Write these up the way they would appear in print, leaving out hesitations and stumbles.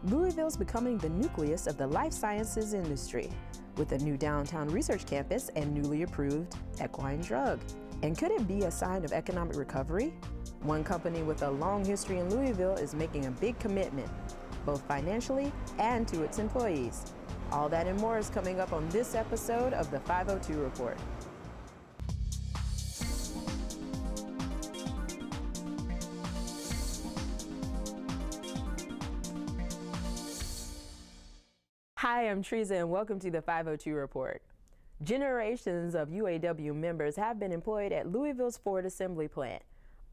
Louisville's becoming the nucleus of the life sciences industry, with a new downtown research campus and newly approved equine drug. And could it be a sign of economic recovery? One company with a long history in Louisville is making a big commitment, both financially and to its employees. All that and more is coming up on this episode of the 502 Report. Hi, I'm Teresa and welcome to the 502 Report. Generations of UAW members have been employed at Louisville's Ford assembly plant.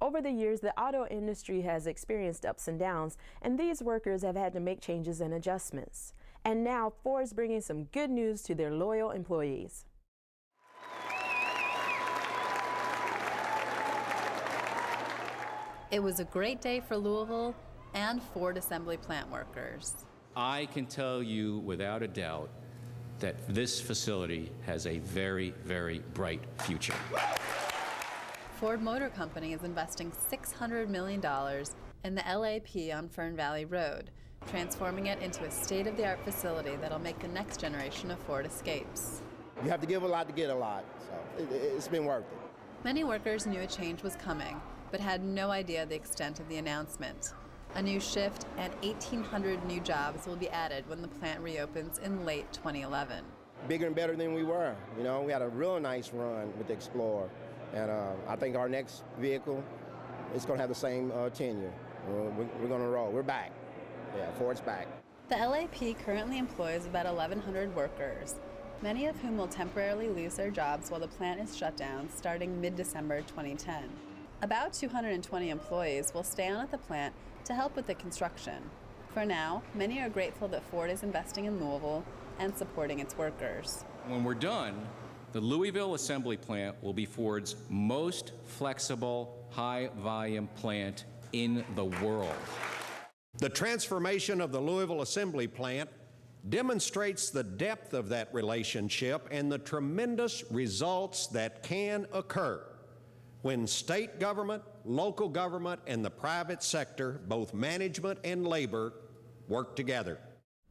Over the years, the auto industry has experienced ups and downs, and these workers have had to make changes and adjustments. And now, Ford's bringing some good news to their loyal employees. It was a great day for Louisville and Ford assembly plant workers. I can tell you without a doubt that this facility has a very, very bright future. Ford Motor Company is investing $600 million in the LAP on Fern Valley Road, transforming it into a state-of-the-art facility that'll make the next generation of Ford Escapes. You have to give a lot to get a lot, so it's been worth it. Many workers knew a change was coming, but had no idea the extent of the announcement. A new shift and 1,800 new jobs will be added when the plant reopens in late 2011. Bigger and better than we were. You know, we had a real nice run with the Explorer. And I think our next vehicle is going to have the same tenure. We're going to roll. We're back. Yeah, Ford's back. The LAP currently employs about 1,100 workers, many of whom will temporarily lose their jobs while the plant is shut down starting mid-December 2010. About 220 employees will stay on at the plant to help with the construction. For now, many are grateful that Ford is investing in Louisville and supporting its workers. When we're done, the Louisville assembly plant will be Ford's most flexible, high-volume plant in the world. The transformation of the Louisville assembly plant demonstrates the depth of that relationship and the tremendous results that can occur when state government, local government, and the private sector, both management and labor, work together.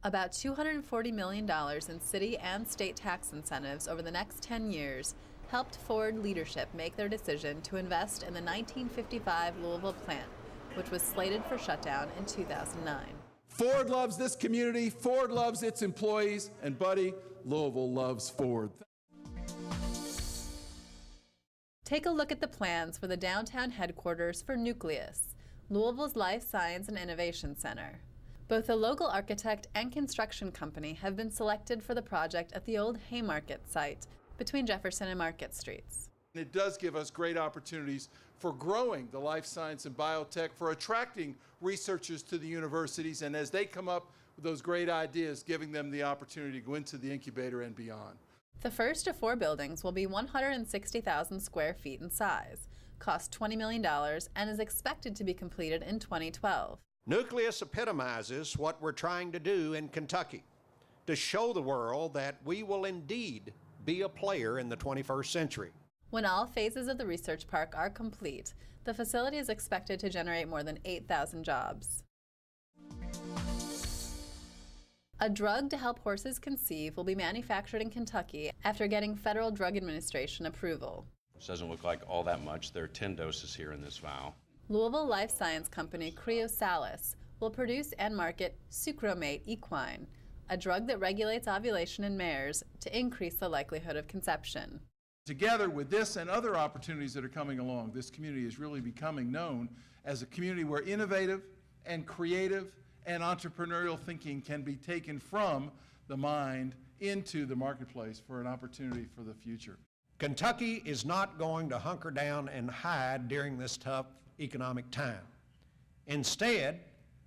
About $240 million in city and state tax incentives over the next 10 years helped Ford leadership make their decision to invest in the 1955 Louisville plant, which was slated for shutdown in 2009. Ford loves this community, Ford loves its employees, and buddy, Louisville loves Ford. Take a look at the plans for the downtown headquarters for Nucleus, Louisville's Life Science and Innovation Center. Both the local architect and construction company have been selected for the project at the old Haymarket site between Jefferson and Market Streets. It does give us great opportunities for growing the life science and biotech, for attracting researchers to the universities, and as they come up with those great ideas, giving them the opportunity to go into the incubator and beyond. The first of 4 buildings will be 160,000 square feet in size, cost $20 million, and is expected to be completed in 2012. Nucleus epitomizes what we're trying to do in Kentucky, to show the world that we will indeed be a player in the 21st century. When all phases of the research park are complete, the facility is expected to generate more than 8,000 jobs. A drug to help horses conceive will be manufactured in Kentucky after getting Federal Drug Administration approval. This doesn't look like all that much. There are 10 doses here in this vial. Louisville life science company Criosalis will produce and market Sucromate equine, a drug that regulates ovulation in mares to increase the likelihood of conception. Together with this and other opportunities that are coming along, this community is really becoming known as a community where innovative and creative and entrepreneurial thinking can be taken from the mind into the marketplace for an opportunity for the future. Kentucky is not going to hunker down and hide during this tough economic time. Instead,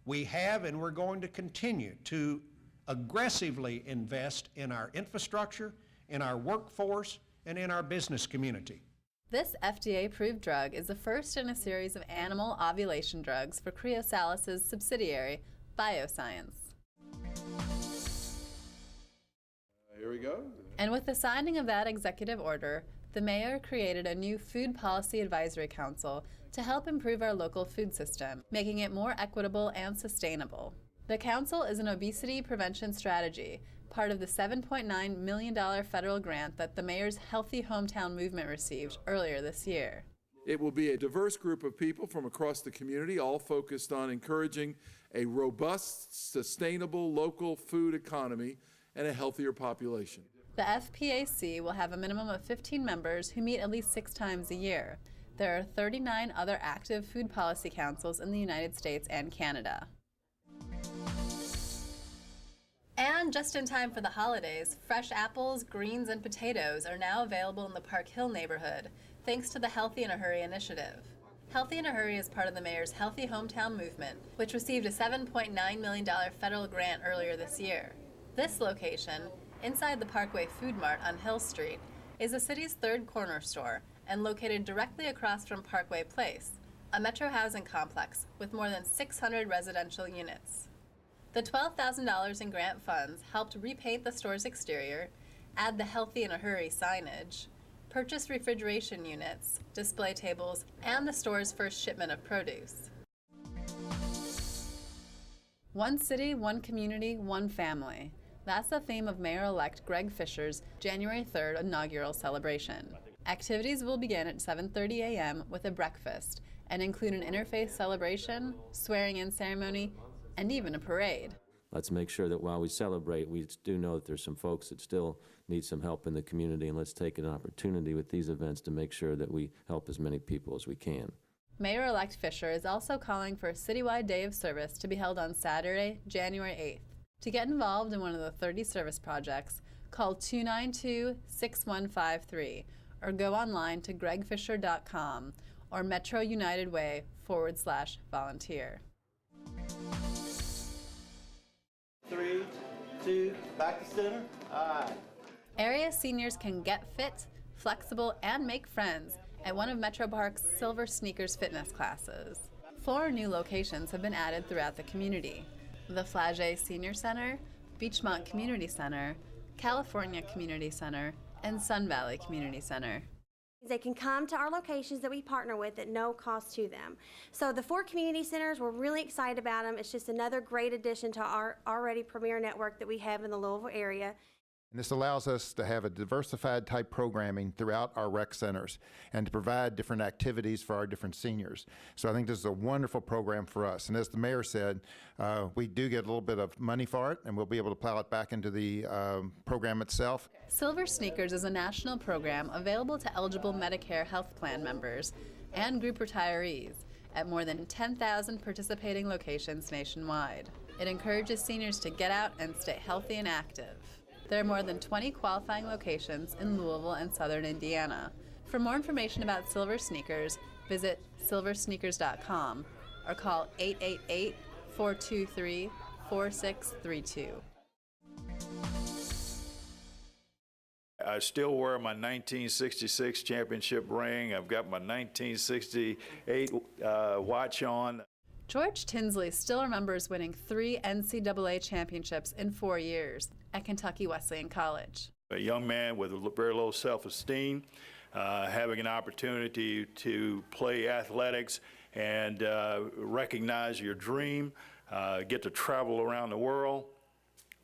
we have and we're going to continue to aggressively invest in our infrastructure, in our workforce, and in our business community. This FDA-approved drug is the first in a series of animal ovulation drugs for Criosalis' subsidiary, Bioscience. Here we go. And with the signing of that executive order, the mayor created a new Food Policy Advisory Council to help improve our local food system, making it more equitable and sustainable. The The council is an obesity prevention strategy, part of the $7.9 million federal grant that the mayor's Healthy Hometown movement received earlier this year. It will be a diverse group of people from across the community, all focused on encouraging a robust, sustainable local food economy and a healthier population. The FPAC will have a minimum of 15 members who meet at least 6 times a year. There are 39 other active food policy councils in the United States and Canada. And just in time for the holidays, fresh apples, greens, and potatoes are now available in the Park Hill neighborhood, thanks to the Healthy in a Hurry initiative. Healthy in a Hurry is part of the mayor's Healthy Hometown movement, which received a $7.9 million federal grant earlier this year. This location, inside the Parkway Food Mart on Hill Street, is the city's third corner store and located directly across from Parkway Place, a metro housing complex with more than 600 residential units. The $12,000 in grant funds helped repaint the store's exterior, add the Healthy in a Hurry signage, purchase refrigeration units, display tables, and the store's first shipment of produce. One city, one community, one family. That's the theme of Mayor-elect Greg Fisher's January 3rd inaugural celebration. Activities will begin at 7:30 a.m. with a breakfast and include an interfaith celebration, swearing-in ceremony, and even a parade. Let's make sure that while we celebrate, we do know that there's some folks that still need some help in the community, and let's take an opportunity with these events to make sure that we help as many people as we can. Mayor-elect Fisher is also calling for a citywide day of service to be held on Saturday, January 8th. To get involved in one of the 30 service projects, call 292-6153 or go online to gregfisher.com or metrounitedway/volunteer. 3, 2, back to center. All right. Area seniors can get fit, flexible, and make friends at one of Metro Park's SilverSneakers fitness classes. 4 new locations have been added throughout the community: the Flagey Senior Center, Beachmont Community Center, California Community Center, and Sun Valley Community Center. They can come to our locations that we partner with at no cost to them. So the 4 community centers, we're really excited about them. It's just another great addition to our already premier network that we have in the Louisville area. And this allows us to have a diversified type programming throughout our rec centers and to provide different activities for our different seniors. So I think this is a wonderful program for us. And as the mayor said, we do get a little bit of money for it, and we'll be able to plow it back into the program itself. SilverSneakers is a national program available to eligible Medicare health plan members and group retirees at more than 10,000 participating locations nationwide. It encourages seniors to get out and stay healthy and active. There are more than 20 qualifying locations in Louisville and southern Indiana. For more information about SilverSneakers, visit silversneakers.com or call 888-423-4632. I still wear my 1966 championship ring. I've got my 1968 watch on. George Tinsley still remembers winning 3 NCAA championships in 4 years at Kentucky Wesleyan College. A young man with very low self-esteem, having an opportunity to play athletics and recognize your dream, get to travel around the world,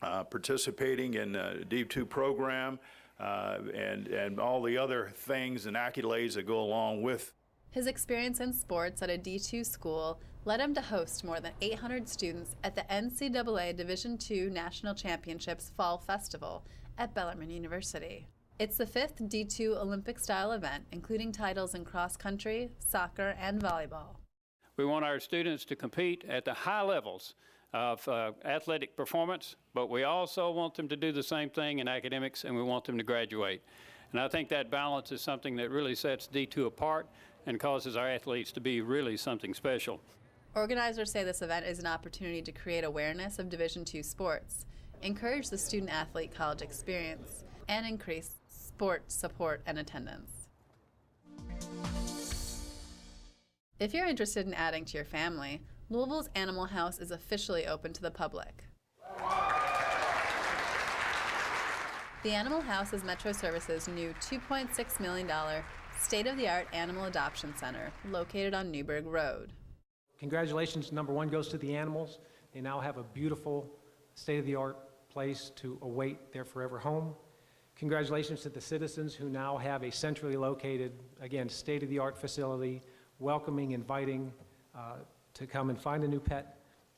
participating in a D2 program, and all the other things and accolades that go along with. His experience in sports at a D2 school led him to host more than 800 students at the NCAA Division II National Championships Fall Festival at Bellarmine University. It's the 5th D2 Olympic-style event, including titles in cross-country, soccer, and volleyball. We want our students to compete at the high levels of athletic performance, but we also want them to do the same thing in academics, and we want them to graduate. And I think that balance is something that really sets D2 apart and causes our athletes to be really something special. Organizers say this event is an opportunity to create awareness of Division II sports, encourage the student-athlete college experience, and increase sport support and attendance. If you're interested in adding to your family, Louisville's Animal House is officially open to the public. The Animal House is Metro Services' new $2.6 million state-of-the-art animal adoption center located on Newburgh Road. Congratulations, number one, goes to the animals. They now have a beautiful, state-of-the-art place to await their forever home. Congratulations to the citizens who now have a centrally located, again, state-of-the-art facility, welcoming, inviting to come and find a new pet.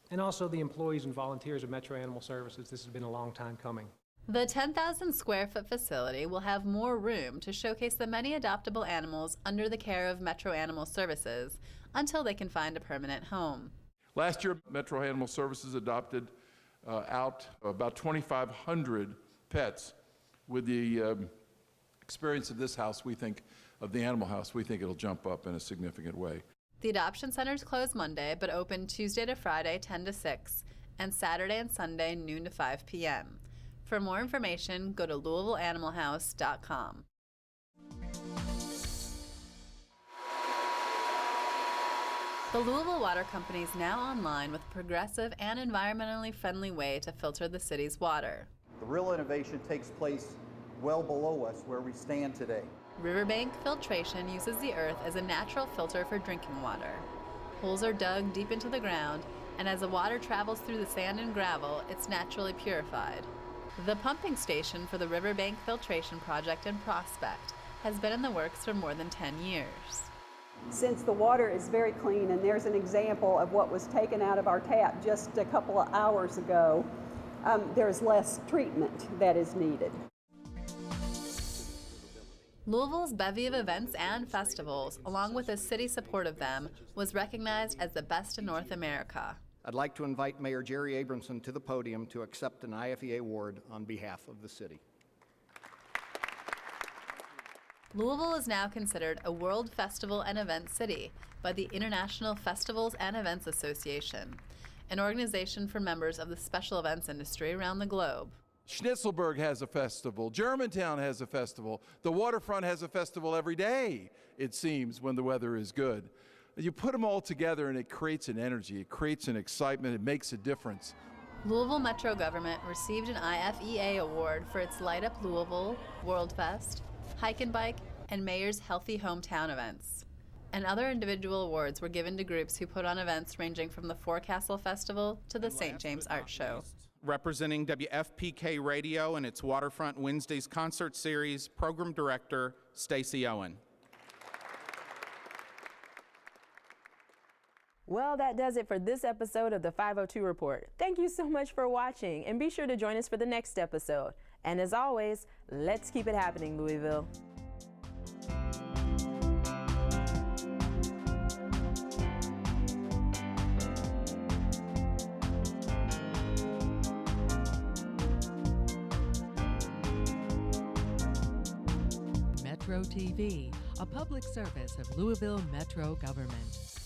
And also the employees and volunteers of Metro Animal Services. This has been a long time coming. The 10,000 square foot facility will have more room to showcase the many adoptable animals under the care of Metro Animal Services until they can find a permanent home. Last year, Metro Animal Services adopted out about 2,500 pets. With the experience of this house, we think, of the animal house, we think it'll jump up in a significant way. The adoption centers close Monday, but open Tuesday to Friday, 10 to 6, and Saturday and Sunday, noon to 5 p.m. For more information, go to LouisvilleAnimalHouse.com. The Louisville Water Company is now online with a progressive and environmentally friendly way to filter the city's water. The real innovation takes place well below us where we stand today. Riverbank Filtration uses the earth as a natural filter for drinking water. Holes are dug deep into the ground, and as the water travels through the sand and gravel, it's naturally purified. The pumping station for the Riverbank Filtration Project in Prospect has been in the works for more than 10 years. Since the water is very clean, and there's an example of what was taken out of our tap just a couple of hours ago, there's less treatment that is needed. Louisville's bevy of events and festivals, along with the city's support of them, was recognized as the best in North America. I'd like to invite Mayor Jerry Abramson to the podium to accept an IFEA award on behalf of the city. Louisville is now considered a World Festival and Event City by the International Festivals and Events Association, an organization for members of the special events industry around the globe. Schnitzelburg has a festival. Germantown has a festival. The waterfront has a festival every day, it seems, when the weather is good. You put them all together and it creates an energy, it creates an excitement, it makes a difference. Louisville Metro government received an IFEA award for its Light Up Louisville, World Fest, Hike and Bike, and Mayor's Healthy Hometown events. And other individual awards were given to groups who put on events ranging from the Forecastle Festival to the St. James Art Show. Representing WFPK Radio and its Waterfront Wednesdays concert series, Program Director Stacy Owen. Well, that does it for this episode of the 502 Report. Thank you so much for watching, and be sure to join us for the next episode. And as always, let's keep it happening, Louisville. Metro TV, a public service of Louisville Metro government.